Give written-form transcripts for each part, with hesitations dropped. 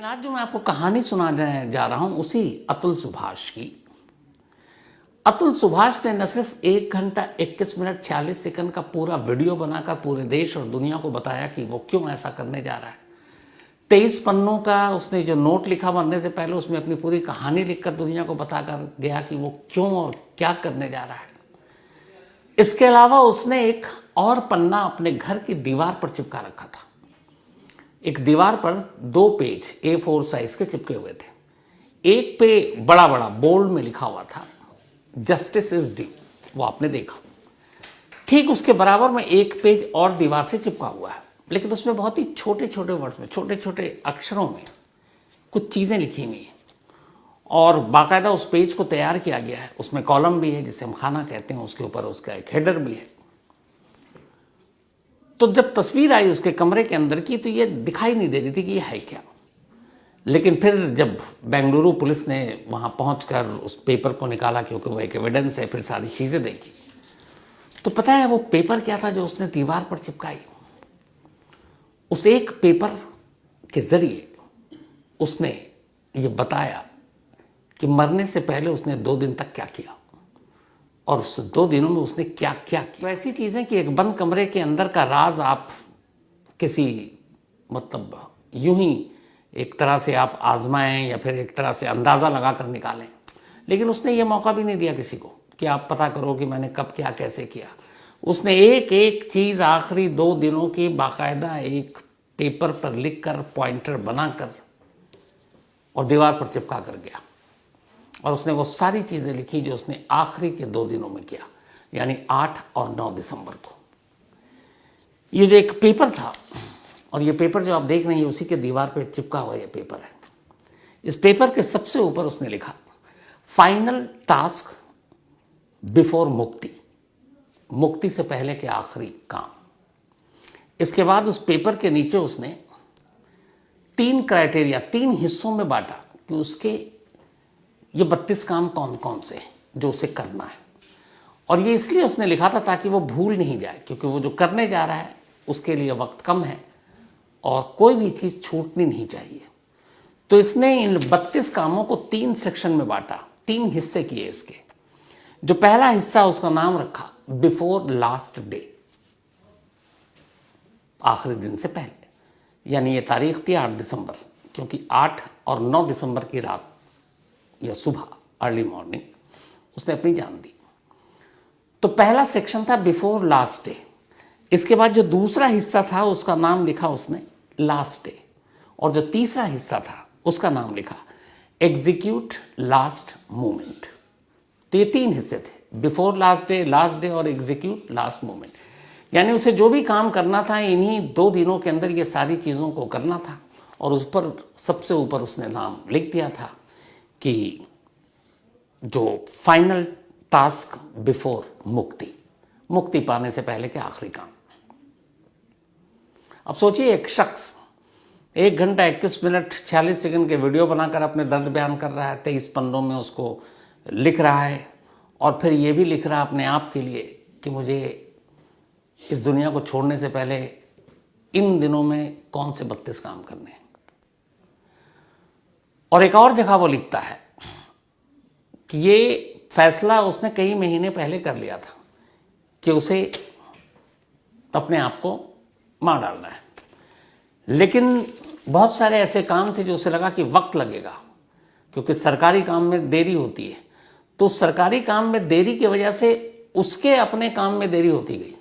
आज जो मैं आपको कहानी सुनाने जा रहा हूं उसी अतुल सुभाष की। अतुल सुभाष ने न सिर्फ 1 घंटा 21 मिनट 46 सेकंड का पूरा वीडियो बनाकर पूरे देश और दुनिया को बताया कि वो क्यों ऐसा करने जा रहा है। 23 पन्नों का उसने जो नोट लिखा मरने से पहले, उसमें अपनी पूरी कहानी लिखकर दुनिया को बताकर गया कि वो क्यों और क्या करने जा रहा है। इसके अलावा उसने एक और पन्ना अपने घर की दीवार पर चिपका रखा था। एक दीवार पर 2 पेज A4 साइज के चिपके हुए थे। एक पे बड़ा बड़ा बोल्ड में लिखा हुआ था जस्टिस इज ड्यू, वो आपने देखा। ठीक उसके बराबर में एक पेज और दीवार से चिपका हुआ है, लेकिन उसमें बहुत ही छोटे छोटे वर्ड्स में, छोटे छोटे अक्षरों में कुछ चीजें लिखी हुई हैं और बाकायदा उस पेज को तैयार किया गया है। उसमें कॉलम भी है जिसे हम खाना कहते हैं, उसके ऊपर उसका एक हेडर भी है। तो जब तस्वीर आई उसके कमरे के अंदर की तो ये दिखाई नहीं दे रही थी कि ये है क्या। लेकिन फिर जब बेंगलुरु पुलिस ने वहां पहुंचकर उस पेपर को निकाला, क्योंकि वो एक एविडेंस है, फिर सारी चीजें देखी, तो पता है वो पेपर क्या था जो उसने दीवार पर चिपकाई। उस एक पेपर के जरिए उसने ये बताया कि मरने से पहले उसने 2 दिन तक क्या किया और उस 2 दिनों में उसने क्या क्या किया। तो ऐसी चीजें कि एक बंद कमरे के अंदर का राज आप किसी मतलब यूं ही एक तरह से आप आजमाएं या फिर एक तरह से अंदाजा लगाकर निकालें, लेकिन उसने ये मौका भी नहीं दिया किसी को कि आप पता करो कि मैंने कब क्या कैसे किया। उसने एक एक चीज आखिरी 2 दिनों की बाकायदा एक पेपर पर लिखकर पॉइंटर बनाकर और दीवार पर चिपका कर गया। और उसने वो सारी चीजें लिखी जो उसने आखिरी के 2 दिनों में किया, यानी 8 और 9 दिसंबर को। ये जो एक पेपर था, और ये पेपर जो आप देख रहे हैं उसी के दीवार पे चिपका हुआ ये पेपर है। इस पेपर के सबसे ऊपर उसने लिखा फाइनल टास्क बिफोर मुक्ति, मुक्ति से पहले के आखिरी काम। इसके बाद उस पेपर के नीचे उसने 3 क्राइटेरिया 3 हिस्सों में बांटा कि उसके ये 32 काम कौन कौन से हैं जो उसे करना है। और ये इसलिए उसने लिखा था ताकि वो भूल नहीं जाए, क्योंकि वो जो करने जा रहा है उसके लिए वक्त कम है और कोई भी चीज छूटनी नहीं चाहिए। तो इसने इन 32 कामों को 3 सेक्शन में बांटा, 3 हिस्से किए इसके। जो पहला हिस्सा उसका नाम रखा बिफोर लास्ट डे, आखिरी दिन से पहले, यानी ये तारीख थी 8 दिसंबर, क्योंकि 8 और 9 दिसंबर की रात या सुबह अर्ली मॉर्निंग उसने अपनी जान दी। तो पहला सेक्शन था बिफोर लास्ट डे। इसके बाद जो दूसरा हिस्सा था उसका नाम लिखा उसने लास्ट डे, और जो तीसरा हिस्सा था उसका नाम लिखा एग्जीक्यूट लास्ट मोमेंट। तो ये 3 हिस्से थे, बिफोर लास्ट डे और एग्जीक्यूट लास्ट मोमेंट। यानी उसे जो भी काम करना था इन्हीं 2 दिनों के अंदर ये सारी चीजों को करना था। और उस पर सबसे ऊपर उसने नाम लिख दिया था कि जो फाइनल टास्क बिफोर मुक्ति, मुक्ति पाने से पहले के आखिरी काम। अब सोचिए एक शख्स 1 घंटा 21 मिनट 46 सेकंड के वीडियो बनाकर अपने दर्द बयान कर रहा है, 23 पन्नों में उसको लिख रहा है, और फिर ये भी लिख रहा है अपने आप के लिए कि मुझे इस दुनिया को छोड़ने से पहले इन दिनों में कौन से 32 काम करने हैं। और एक और जगह वो लिखता है कि ये फैसला उसने कई महीने पहले कर लिया था कि उसे अपने आप को मार डालना है, लेकिन बहुत सारे ऐसे काम थे जो उसे लगा कि वक्त लगेगा, क्योंकि सरकारी काम में देरी होती है। तो सरकारी काम में देरी की वजह से उसके अपने काम में देरी होती गई,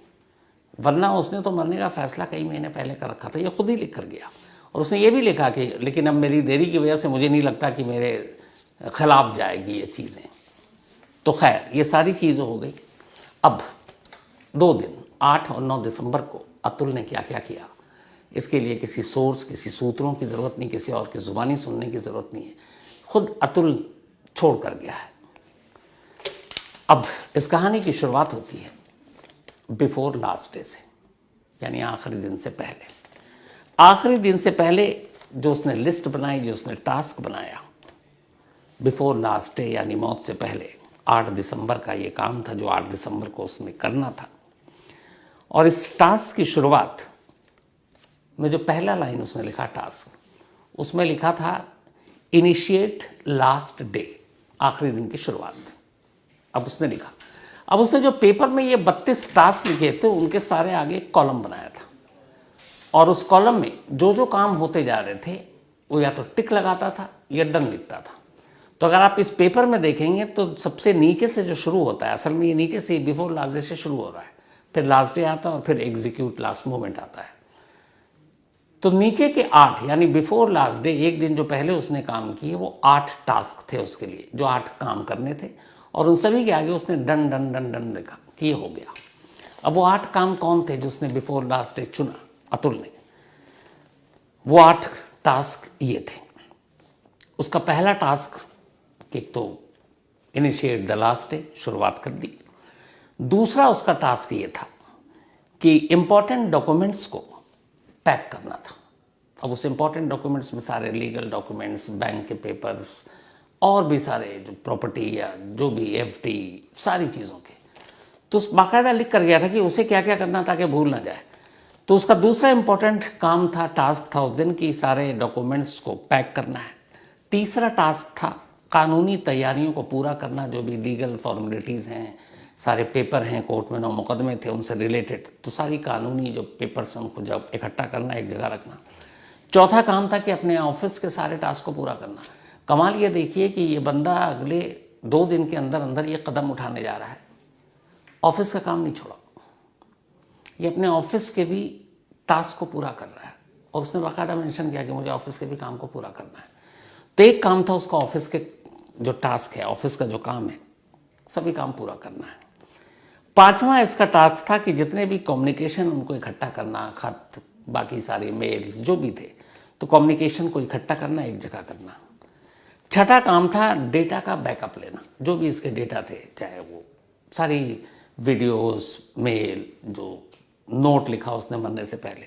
वरना उसने तो मरने का फैसला कई महीने पहले कर रखा था। ये खुद ही लिख कर गया। और उसने ये भी लिखा कि लेकिन अब मेरी देरी की वजह से मुझे नहीं लगता कि मेरे खिलाफ जाएगी ये चीज़ें। तो खैर ये सारी चीज़ें हो गई। अब 2 दिन 8 और 9 दिसंबर को अतुल ने क्या क्या किया, इसके लिए किसी सोर्स, किसी सूत्रों की ज़रूरत नहीं, किसी और की ज़ुबानी सुनने की ज़रूरत नहीं है। खुद अतुल छोड़ कर गया है। अब इस कहानी की शुरुआत होती है बिफोर लास्ट डे से, यानी आखिरी दिन से पहले। आखिरी दिन से पहले जो उसने लिस्ट बनाई, जो उसने टास्क बनाया बिफोर लास्ट डे, यानी मौत से पहले 8 दिसंबर का ये काम था जो 8 दिसंबर को उसने करना था। और इस टास्क की शुरुआत में जो पहला लाइन उसने लिखा टास्क, उसमें लिखा था इनिशिएट लास्ट डे, आखिरी दिन की शुरुआत। अब उसने लिखा, अब उसने जो पेपर में ये 32 टास्क लिखे थे उनके सारे आगे कॉलम बनाया था, और उस कॉलम में जो जो काम होते जा रहे थे वो या तो टिक लगाता था या डन लिखता था। तो अगर आप इस पेपर में देखेंगे तो सबसे नीचे से जो शुरू होता है, असल में ये नीचे से बिफोर लास्ट डे से शुरू हो रहा है, फिर लास्ट डे आता है और फिर एग्जीक्यूट लास्ट मोमेंट आता है। तो नीचे के 8 यानी बिफोर लास्ट डे, एक दिन जो पहले उसने काम किए, वो 8 टास्क थे उसके लिए, जो 8 काम करने थे, और उन सभी के आगे उसने डन डन डन डन लिखा कि ये हो गया। अब वो 8 काम कौन थे जो उसने बिफोर लास्ट डे चुना अतुल ने? वो 8 टास्क ये थे। उसका पहला टास्क, एक तो इनिशिएट द लास्ट डे, शुरुआत कर दी। दूसरा उसका टास्क ये था कि इंपॉर्टेंट डॉक्यूमेंट्स को पैक करना था। अब उस इंपॉर्टेंट डॉक्यूमेंट्स में सारे लीगल डॉक्यूमेंट्स, बैंक के पेपर्स, और भी सारे जो प्रॉपर्टी या जो भी एफडी, सारी चीज़ों के, तो उस बाकायदा लिख कर गया था कि उसे क्या क्या करना ताकि भूल ना जाए। तो उसका दूसरा इंपॉर्टेंट काम था, टास्क था उस दिन की सारे डॉक्यूमेंट्स को पैक करना है। तीसरा टास्क था कानूनी तैयारियों को पूरा करना, जो भी लीगल फॉर्मेलिटीज़ हैं, सारे पेपर हैं, कोर्ट में 9 मुकदमे थे उनसे रिलेटेड, तो सारी कानूनी जो पेपर्स हैं उनको जब इकट्ठा करना, एक जगह रखना। चौथा काम था कि अपने ऑफिस के सारे टास्क को पूरा करना। कमाल ये देखिए कि ये बंदा अगले 2 दिन के अंदर अंदर ये कदम उठाने जा रहा है, ऑफिस का काम नहीं छोड़ा, ये अपने ऑफिस के भी टास्क को पूरा कर रहा है, और उसने बाकायदा मेंशन किया कि मुझे ऑफिस के भी काम को पूरा करना है। तो एक काम था उसका ऑफिस के जो टास्क है, ऑफिस का जो काम है, सभी काम पूरा करना है। पांचवा इसका टास्क था कि जितने भी कम्युनिकेशन उनको इकट्ठा करना, खत, बाकी सारे मेल्स जो भी थे, तो कम्युनिकेशन को इकट्ठा करना, एक जगह करना। छठा काम था डेटा का बैकअप लेना, जो भी इसके डेटा थे, चाहे वो सारी वीडियोस, मेल, जो नोट लिखा उसने मरने से पहले,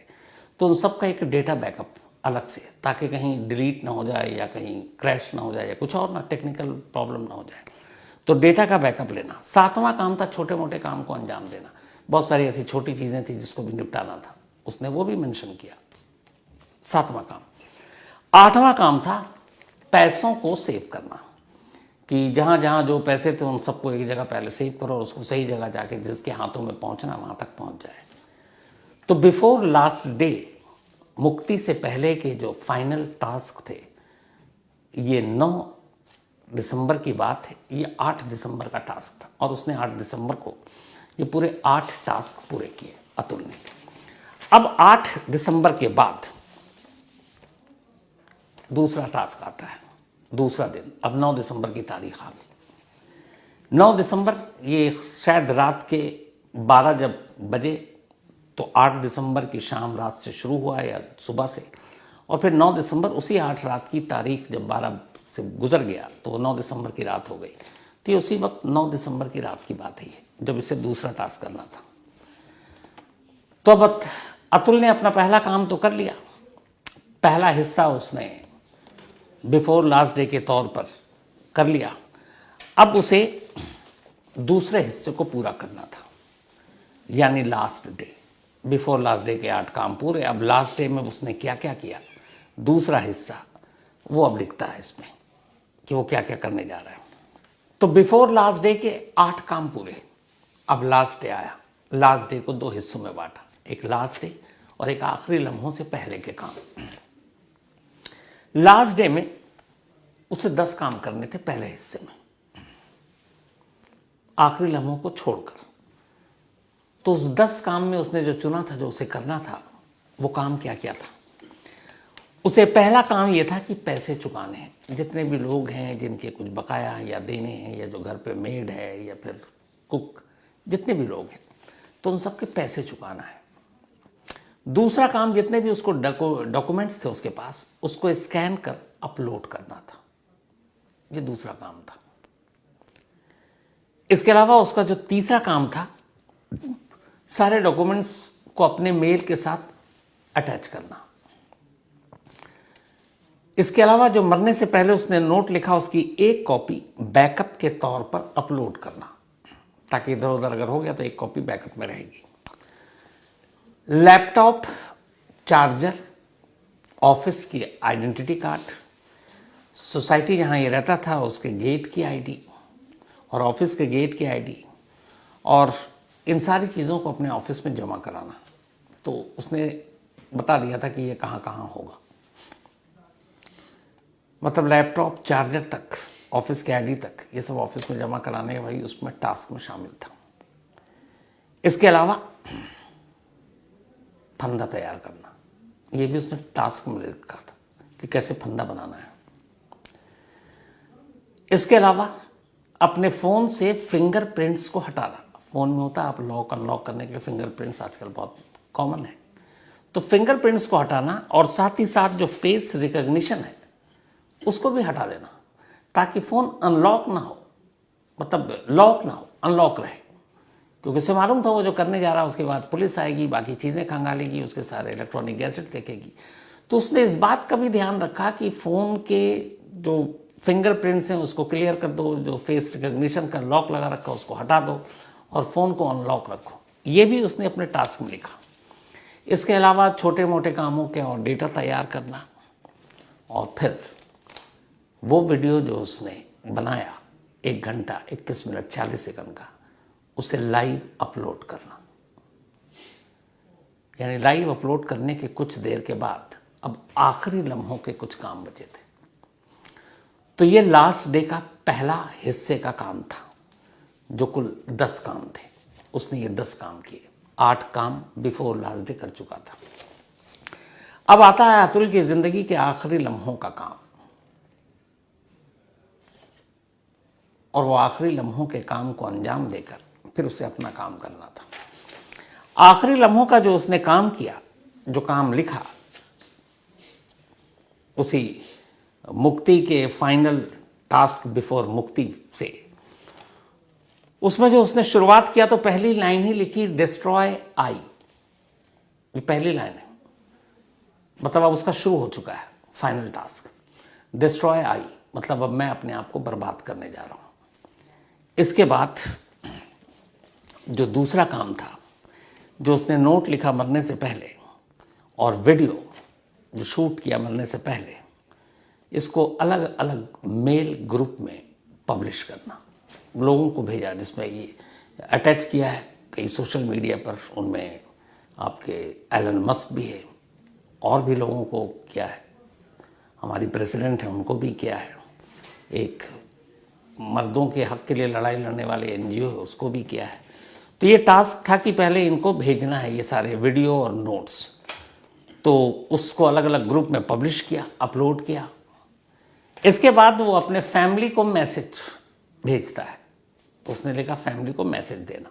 तो उन सब का एक डेटा बैकअप अलग से, ताकि कहीं डिलीट ना हो जाए या कहीं क्रैश ना हो जाए या कुछ और ना टेक्निकल प्रॉब्लम ना हो जाए, तो डेटा का बैकअप लेना। सातवां काम था छोटे मोटे काम को अंजाम देना, बहुत सारी ऐसी छोटी चीज़ें थी जिसको भी निपटाना था, उसने वो भी मेंशन किया, सातवां काम। आठवां काम था पैसों को सेव करना, कि जहाँ जहाँ जो पैसे थे उन सबको एक जगह पहले सेव करो और उसको सही जगह जाके जिसके हाथों में पहुँचना वहाँ तक पहुँच जाए। तो बिफोर लास्ट डे, मुक्ति से पहले के जो फाइनल टास्क थे, ये 9 दिसंबर की बात है, ये 8 दिसंबर का टास्क था, और उसने 8 दिसंबर को ये पूरे 8 टास्क पूरे किए अतुल ने। अब 8 दिसंबर के बाद दूसरा टास्क आता है, दूसरा दिन। अब 9 दिसंबर की तारीख आ गई। 9 दिसंबर ये शायद रात के 12 जब बजे, तो 8 दिसंबर की शाम रात से शुरू हुआ या सुबह से, और फिर 9 दिसंबर उसी 8 रात की तारीख जब 12 से गुजर गया तो 9 दिसंबर की रात हो गई। तो ये उसी वक्त 9 दिसंबर की रात की बात है जब इसे दूसरा टास्क करना था। तो अब अतुल ने अपना पहला काम तो कर लिया, पहला हिस्सा उसने बिफोर लास्ट डे के तौर पर कर लिया। अब उसे दूसरे हिस्से को पूरा करना था, यानी last day. Before last day के 8 काम पूरे, अब लास्ट डे में उसने क्या क्या किया, दूसरा हिस्सा, वो अब लिखता है इसमें कि वो क्या क्या करने जा रहा है। तो बिफोर लास्ट डे के 8 काम पूरे, अब लास्ट डे आया। लास्ट डे को 2 हिस्सों में बांटा, एक लास्ट डे और एक आखिरी लम्हों से पहले के काम। लास्ट डे में उसे 10 काम करने थे पहले हिस्से में, आखिरी लम्हों को छोड़कर। तो उस 10 काम में उसने जो चुना था, जो उसे करना था, वो काम क्या क्या था? उसे पहला काम ये था कि पैसे चुकाने हैं। जितने भी लोग हैं जिनके कुछ बकाया या देने हैं, या जो घर पे मेड है या फिर कुक, जितने भी लोग हैं, तो उन सबके पैसे चुकाना है। दूसरा काम, जितने भी उसको डॉक्यूमेंट्स थे उसके पास, उसको स्कैन कर अपलोड करना था, ये दूसरा काम था। इसके अलावा उसका जो तीसरा काम था, सारे डॉक्यूमेंट्स को अपने मेल के साथ अटैच करना। इसके अलावा जो मरने से पहले उसने नोट लिखा, उसकी एक कॉपी बैकअप के तौर पर अपलोड करना, ताकि इधर उधर अगर हो गया तो एक कॉपी बैकअप में रहेगी। लैपटॉप, चार्जर ऑफिस की आइडेंटिटी कार्ड, सोसाइटी जहाँ ये रहता था उसके गेट की आईडी और ऑफिस के गेट की आईडी, और इन सारी चीज़ों को अपने ऑफिस में जमा कराना। तो उसने बता दिया था कि ये कहाँ कहाँ होगा, मतलब लैपटॉप, चार्जर तक, ऑफिस के आईडी तक, ये सब ऑफिस में जमा कराने का भाई उसमें टास्क में शामिल था। इसके अलावा फंदा तैयार करना, ये भी उसने टास्क में लिखा था कि कैसे फंदा बनाना है। इसके अलावा अपने फ़ोन से फिंगरप्रिंट्स को हटाना। फ़ोन में होता है, आप लॉक अनलॉक करने के लिए फिंगरप्रिंट्स आजकल बहुत कॉमन है, तो फिंगरप्रिंट्स को हटाना और साथ ही साथ जो फेस रिकॉग्निशन है उसको भी हटा देना, ताकि फ़ोन अनलॉक ना हो, मतलब लॉक ना हो, अनलॉक रहे। क्योंकि उसे मालूम था वो जो करने जा रहा है उसके बाद पुलिस आएगी, बाकी चीज़ें खंगालेगी, उसके सारे इलेक्ट्रॉनिक गैजेट देखेगी। तो उसने इस बात का भी ध्यान रखा कि फ़ोन के जो फिंगरप्रिंट्स हैं उसको क्लियर कर दो, जो फेस रिकॉग्निशन का लॉक लगा रखा उसको हटा दो और फ़ोन को अनलॉक रखो। ये भी उसने अपने टास्क में लिखा। इसके अलावा छोटे मोटे कामों के और डेटा तैयार करना, और फिर वो वीडियो जो उसने बनाया 1 घंटा 21 मिनट 40 सेकंड का, उसे लाइव अपलोड करना। यानी लाइव अपलोड करने के कुछ देर के बाद अब आखिरी लम्हों के कुछ काम बचे थे। तो ये लास्ट डे का पहला हिस्से का काम था, जो कुल 10 काम थे। उसने ये 10 काम किए, 8 काम बिफोर लास्ट डे कर चुका था। अब आता है अतुल की जिंदगी के आखिरी लम्हों का काम, और वो आखिरी लम्हों के काम को अंजाम देकर फिर उसे अपना काम करना था। आखिरी लम्हों का जो उसने काम किया, जो काम लिखा, उसी मुक्ति के फाइनल टास्क बिफोर मुक्ति से, उसमें जो उसने शुरुआत किया तो पहली लाइन ही लिखी, डिस्ट्रॉय आई। ये पहली लाइन है, मतलब अब उसका शुरू हो चुका है फाइनल टास्क। डिस्ट्रॉय आई मतलब अब मैं अपने आप को बर्बाद करने जा रहा हूं। इसके बाद जो दूसरा काम था, जो उसने नोट लिखा मरने से पहले और वीडियो जो शूट किया मरने से पहले, इसको अलग अलग मेल ग्रुप में पब्लिश करना, लोगों को भेजा, जिसमें ये अटैच किया है कई सोशल मीडिया पर। उनमें आपके एलन मस्क भी है, और भी लोगों को किया है, हमारी प्रेसिडेंट है उनको भी किया है, एक मर्दों के हक के लिए लड़ाई लड़ने वाले एनजीओ है उसको भी किया है। तो ये टास्क था कि पहले इनको भेजना है ये सारे वीडियो और नोट्स। तो उसको अलग अलग ग्रुप में पब्लिश किया, अपलोड किया। इसके बाद वो अपने फैमिली को मैसेज भेजता है। उसने लिखा फैमिली को मैसेज देना।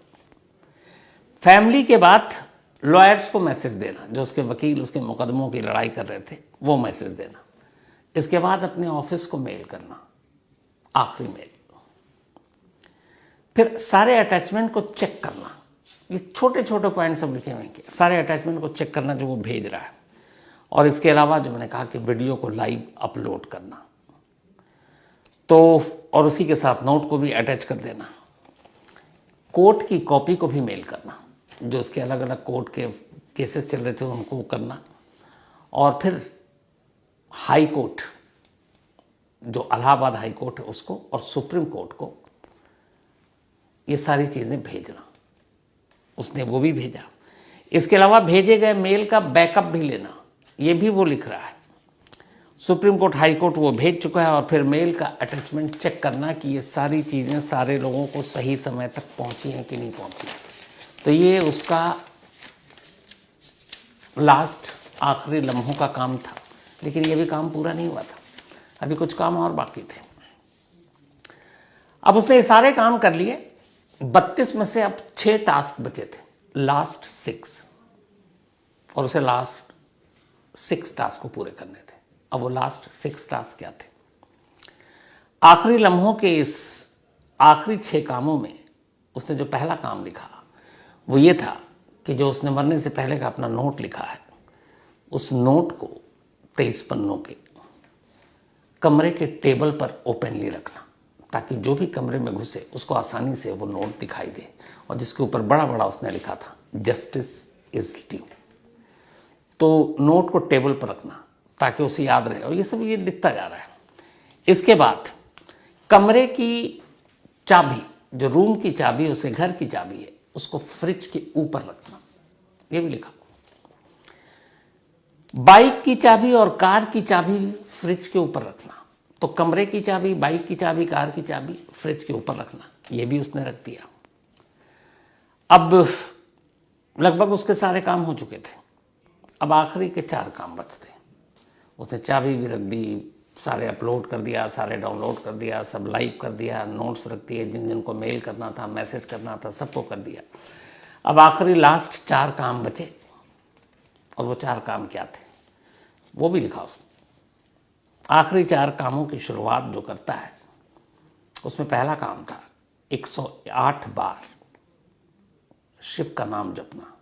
फैमिली के बाद लॉयर्स को मैसेज देना, जो उसके वकील उसके मुकदमों की लड़ाई कर रहे थे, वो मैसेज देना। इसके बाद अपने ऑफिस को मेल करना, आखिरी मेल। फिर सारे अटैचमेंट को चेक करना। ये छोटे छोटे पॉइंट सब लिखे हुए हैं कि सारे अटैचमेंट को चेक करना जो वो भेज रहा है। और इसके अलावा जो मैंने कहा कि वीडियो को लाइव अपलोड करना, तो और उसी के साथ नोट को भी अटैच कर देना। कोर्ट की कॉपी को भी मेल करना, जो उसके अलग अलग कोर्ट के केसेस चल रहे थे उनको करना। और फिर हाई कोर्ट, जो इलाहाबाद हाई कोर्ट है उसको, और सुप्रीम कोर्ट को ये सारी चीज़ें भेजना। उसने वो भी भेजा। इसके अलावा भेजे गए मेल का बैकअप भी लेना, ये भी वो लिख रहा है। सुप्रीम कोर्ट, हाई कोर्ट वो भेज चुका है। और फिर मेल का अटैचमेंट चेक करना कि ये सारी चीज़ें सारे लोगों को सही समय तक पहुंची हैं कि नहीं पहुंची। तो ये उसका लास्ट आखिरी लम्हों का काम था। लेकिन ये भी काम पूरा नहीं हुआ था, अभी कुछ काम और बाकी थे। अब उसने ये सारे काम कर लिए। 32 में से अब 6 टास्क बचे थे, लास्ट 6, और उसे लास्ट 6 टास्क को पूरे करने थे। अब वो लास्ट 6 टास्क क्या थे? आखिरी लम्हों के इस आखिरी 6 कामों में उसने जो पहला काम लिखा वो ये था कि जो उसने मरने से पहले का अपना नोट लिखा है, उस नोट को 23 पन्नों के कमरे के टेबल पर ओपनली रखना, ताकि जो भी कमरे में घुसे उसको आसानी से वो नोट दिखाई दे। और जिसके ऊपर बड़ा बड़ा उसने लिखा था, जस्टिस इज ड्यू। तो नोट को टेबल पर रखना, ताकि उसे याद रहे, और ये सब ये लिखता जा रहा है। इसके बाद कमरे की चाबी, जो रूम की चाबी, उसे घर की चाबी है, उसको फ्रिज के ऊपर रखना, ये भी लिखा। बाइक की चाबी और कार की चाबी भी फ्रिज के ऊपर रखना। तो कमरे की चाबी, बाइक की चाबी, कार की चाबी फ्रिज के ऊपर रखना, ये भी उसने रख दिया। अब लगभग उसके सारे काम हो चुके थे। अब आखिरी के 4 काम बचते। उसने चाबी भी रख दी, सारे अपलोड कर दिया, सारे डाउनलोड कर दिया, सब लाइव कर दिया, नोट्स रख दिए, जिन जिनको मेल करना था, मैसेज करना था, सबको कर दिया। अब आखिरी लास्ट 4 काम बचे, और वो 4 काम क्या थे वो भी लिखा उसने। आखिरी 4 कामों की शुरुआत जो करता है, उसमें पहला काम था 108 बार शिव का नाम जपना।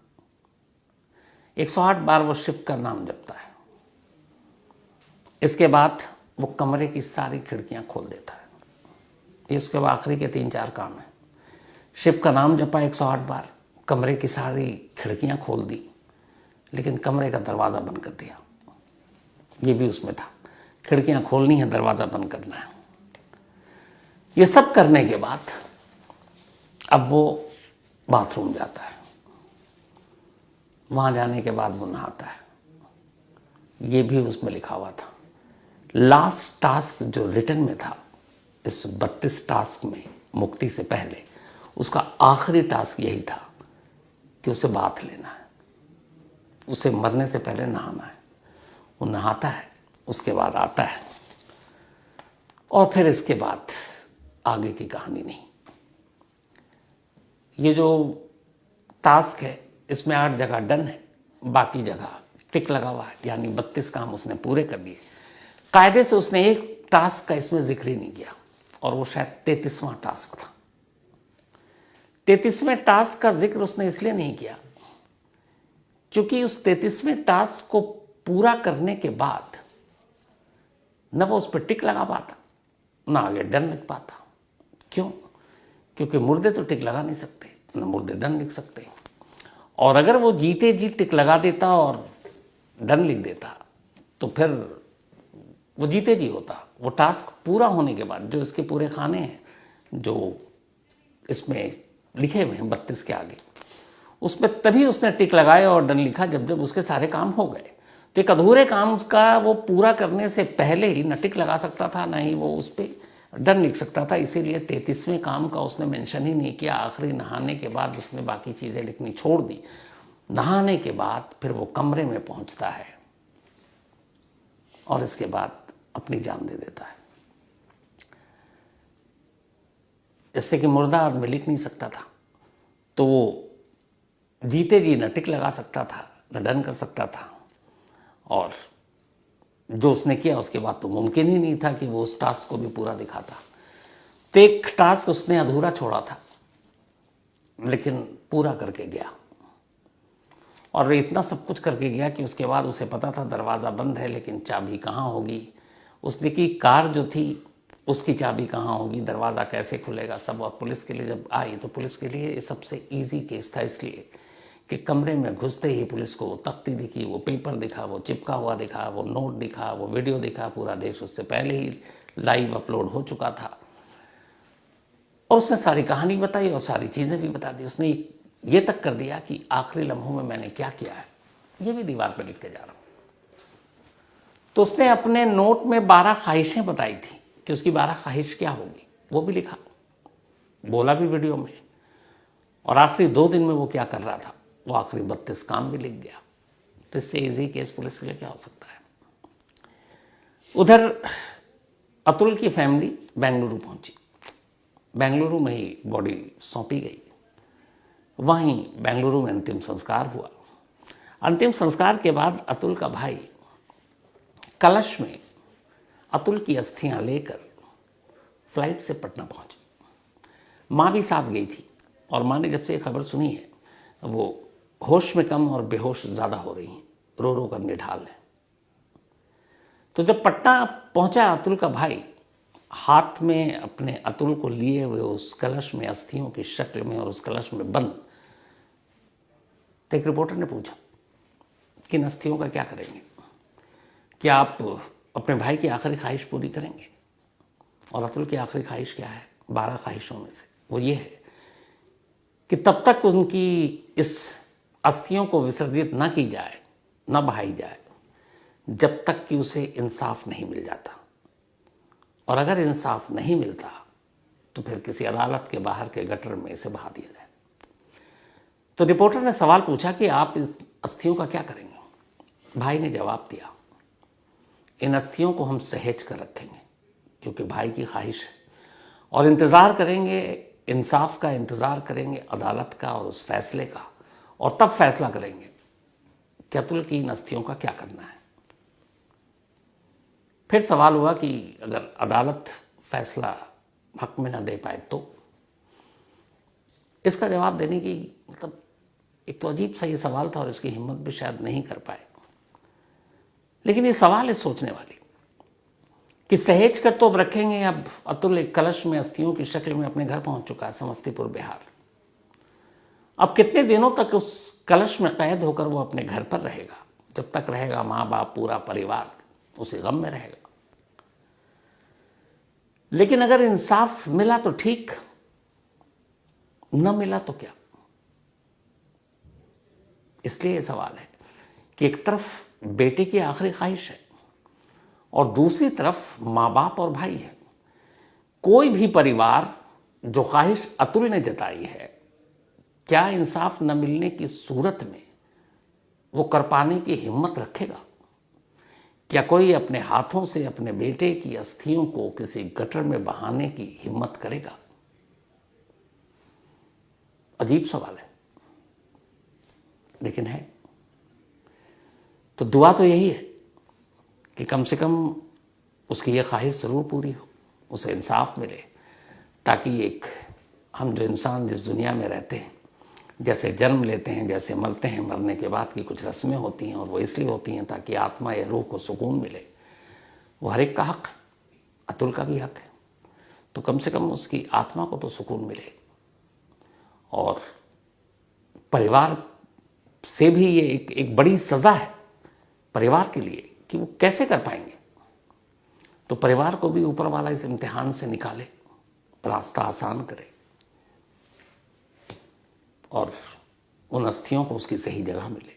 108 बार वो शिव का नाम जपता है। इसके बाद वो कमरे की सारी खिड़कियां खोल देता है। ये उसके बाद आखिरी के 3-4 काम है। शिव का नाम जपा 108 बार, कमरे की सारी खिड़कियां खोल दी, लेकिन कमरे का दरवाज़ा बंद कर दिया। ये भी उसमें था, खिड़कियां खोलनी है, दरवाज़ा बंद करना है। ये सब करने के बाद अब वो बाथरूम जाता है। वहाँ जाने के बाद वो नहाता है। ये भी उसमें लिखा हुआ था। लास्ट टास्क जो रिटर्न में था इस 32 टास्क में, मुक्ति से पहले, उसका आखिरी टास्क यही था कि उसे बाथ लेना है, उसे मरने से पहले नहाना है। वो नहाता है, उसके बाद आता है, और फिर इसके बाद आगे की कहानी नहीं। ये जो टास्क है इसमें 8 जगह डन है, बाकी जगह टिक लगा हुआ है, यानी 32 काम उसने पूरे कर दिए। कायदे से उसने एक टास्क का इसमें जिक्र ही नहीं किया, और वो शायद 33वां टास्क था। 33वें टास्क का जिक्र उसने इसलिए नहीं किया क्योंकि उस 33वें टास्क को पूरा करने के बाद न वो उस पर टिक लगा पाता, ना आगे डन लिख पाता। क्यों? क्योंकि मुर्दे तो टिक लगा नहीं सकते, न मुर्दे डन लिख सकते। और अगर वो जीते जी टिक लगा देता और डन लिख देता तो फिर वो जीते जी होता। वो टास्क पूरा होने के बाद जो इसके पूरे खाने हैं, जो इसमें लिखे हुए हैं 32 के आगे, उसमें तभी उसने टिक लगाया और डन लिखा जब जब उसके सारे काम हो गए। तो एक अधूरे काम का वो पूरा करने से पहले ही न टिक लगा सकता था, ना ही वो उस पर डन लिख सकता था। इसीलिए 33वें काम का उसने मेंशन ही नहीं किया। आखिरी नहाने के बाद उसने बाकी चीज़ें लिखनी छोड़ दी। नहाने के बाद फिर वो कमरे में पहुंचता है और इसके बाद अपनी जान दे देता है। जैसे कि मुर्दा आदमी लिख नहीं सकता था, तो वो जीते जी न टिक लगा सकता था, न डन कर सकता था, और जो उसने किया उसके बाद तो मुमकिन ही नहीं था कि वो उस टास्क को भी पूरा दिखाता। तो एक टास्क उसने अधूरा छोड़ा था, लेकिन पूरा करके गया, और इतना सब कुछ करके गया कि उसके बाद उसे पता था दरवाज़ा बंद है, लेकिन चाबी कहाँ होगी। उसने की कार जो थी उसकी चाबी कहाँ होगी, दरवाज़ा कैसे खुलेगा, सब। और पुलिस के लिए जब आई तो पुलिस के लिए सबसे इजी केस था, इसलिए कि कमरे में घुसते ही पुलिस को वो तख्ती दिखी, वो पेपर दिखा, वो चिपका हुआ दिखा, वो नोट दिखा, वो वीडियो दिखा। पूरा देश उससे पहले ही लाइव अपलोड हो चुका था, और उसने सारी कहानी बताई और सारी चीज़ें भी बता दी। उसने ये तक कर दिया कि आखिरी लम्हों में मैंने क्या किया है, ये भी दीवार पर लिख के जा रहा हूँ। तो उसने अपने नोट में 12 ख्वाहिशें बताई थी कि उसकी 12 ख्वाहिश क्या होगी, वो भी लिखा, बोला भी वीडियो में। और आखिरी 2 दिन में वो क्या कर रहा था, वो आखिरी 32 काम भी लिख गया। तो इससे इजी केस पुलिस के लिए क्या हो सकता है। उधर अतुल की फैमिली बेंगलुरु पहुंची। बेंगलुरु में ही बॉडी सौंपी गई। वहीं बेंगलुरु में अंतिम संस्कार हुआ। अंतिम संस्कार के बाद अतुल का भाई कलश में अतुल की अस्थियां लेकर फ्लाइट से पटना पहुंचे। माँ भी साथ गई थी, और माँ ने जब से खबर सुनी है वो होश में कम और बेहोश ज़्यादा हो रही हैं, रो रो कर निढाल है। तो जब पटना पहुंचा अतुल का भाई, हाथ में अपने अतुल को लिए हुए उस कलश में अस्थियों की शक्ल में और उस कलश में बंद, तो एक रिपोर्टर ने पूछा कि इन अस्थियों का क्या करेंगे। कि आप अपने भाई की आखिरी ख्वाहिश पूरी करेंगे। और अतुल की आखिरी ख्वाहिश क्या है? 12 ख्वाहिशों में से वो ये है कि तब तक उनकी इस अस्थियों को विसर्जित न की जाए, न बहाई जाए, जब तक कि उसे इंसाफ नहीं मिल जाता। और अगर इंसाफ नहीं मिलता तो फिर किसी अदालत के बाहर के गटर में इसे बहा दिया जाए। तो रिपोर्टर ने सवाल पूछा कि आप इस अस्थियों का क्या करेंगे? भाई ने जवाब दिया, इन अस्थियों को हम सहेज कर रखेंगे क्योंकि भाई की ख्वाहिश है, और इंतज़ार करेंगे, इंसाफ का इंतज़ार करेंगे, अदालत का और उस फैसले का, और तब फैसला करेंगे कि अतुल की इन अस्थियों का क्या करना है। फिर सवाल हुआ कि अगर अदालत फैसला हक में न दे पाए तो? इसका जवाब देने की मतलब एक तो अजीब सा ये सवाल था और इसकी हिम्मत भी शायद नहीं कर पाए। लेकिन ये सवाल है सोचने वाली कि सहेज कर तो अब रखेंगे। अब अतुल एक कलश में अस्थियों की शक्ल में अपने घर पहुंच चुका है, समस्तीपुर बिहार। अब कितने दिनों तक उस कलश में कैद होकर वो अपने घर पर रहेगा? जब तक रहेगा माँ बाप, पूरा परिवार उसी गम में रहेगा। लेकिन अगर इंसाफ मिला तो ठीक, न मिला तो क्या? इसलिए यह सवाल है कि एक तरफ बेटे की आखिरी ख्वाहिश है और दूसरी तरफ माँ बाप और भाई है। कोई भी परिवार जो ख्वाहिश अतुल ने जताई है, क्या इंसाफ न मिलने की सूरत में वो कर पाने की हिम्मत रखेगा? क्या कोई अपने हाथों से अपने बेटे की अस्थियों को किसी गटर में बहाने की हिम्मत करेगा? अजीब सवाल है, लेकिन है। तो दुआ तो यही है कि कम से कम उसकी ये ख्वाहिश ज़रूर पूरी हो, उसे इंसाफ मिले, ताकि एक हम जो इंसान जिस दुनिया में रहते हैं, जैसे जन्म लेते हैं, जैसे मरते हैं, मरने के बाद की कुछ रस्में होती हैं और वो इसलिए होती हैं ताकि आत्मा या रूह को सुकून मिले, वो हर एक का हक है, अतुल का भी हक है। तो कम से कम उसकी आत्मा को तो सुकून मिले। और परिवार से भी ये एक बड़ी सज़ा है परिवार के लिए कि वो कैसे कर पाएंगे। तो परिवार को भी ऊपर वाला इस इम्तिहान से निकाले, रास्ता आसान करे और उन अस्थियों को उसकी सही जगह मिले।